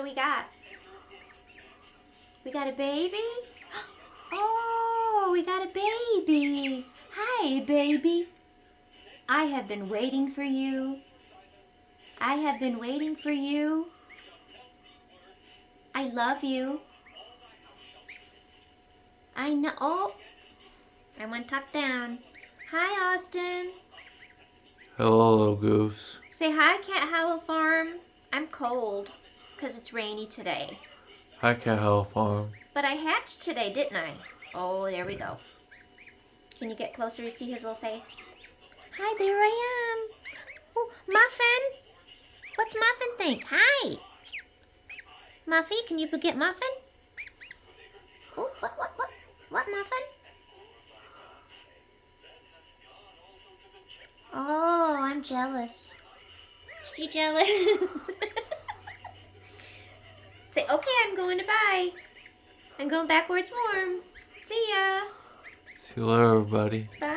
do we got? We got a baby? Oh, we got a baby. Hi, baby. I have been waiting for you. I have been waiting for you. I love you. I know. Oh, I went tucked down. Hi, Austin. Hello, Goose. Say hi, Cat Hollow Farm. I'm cold because it's rainy today. Hi, Cat Hill Farm. But I hatched today, didn't I? Oh, there we go. Can you get closer to see his little face? Hi, there I am. Oh, Muffin. What's Muffin think? Hi. Muffy, can you get Muffin? Oh, what, Muffin? Oh, I'm jealous. She jealous? Say, okay, I'm going to bye. I'm going back where it's warm. See ya. See you later, everybody. Bye.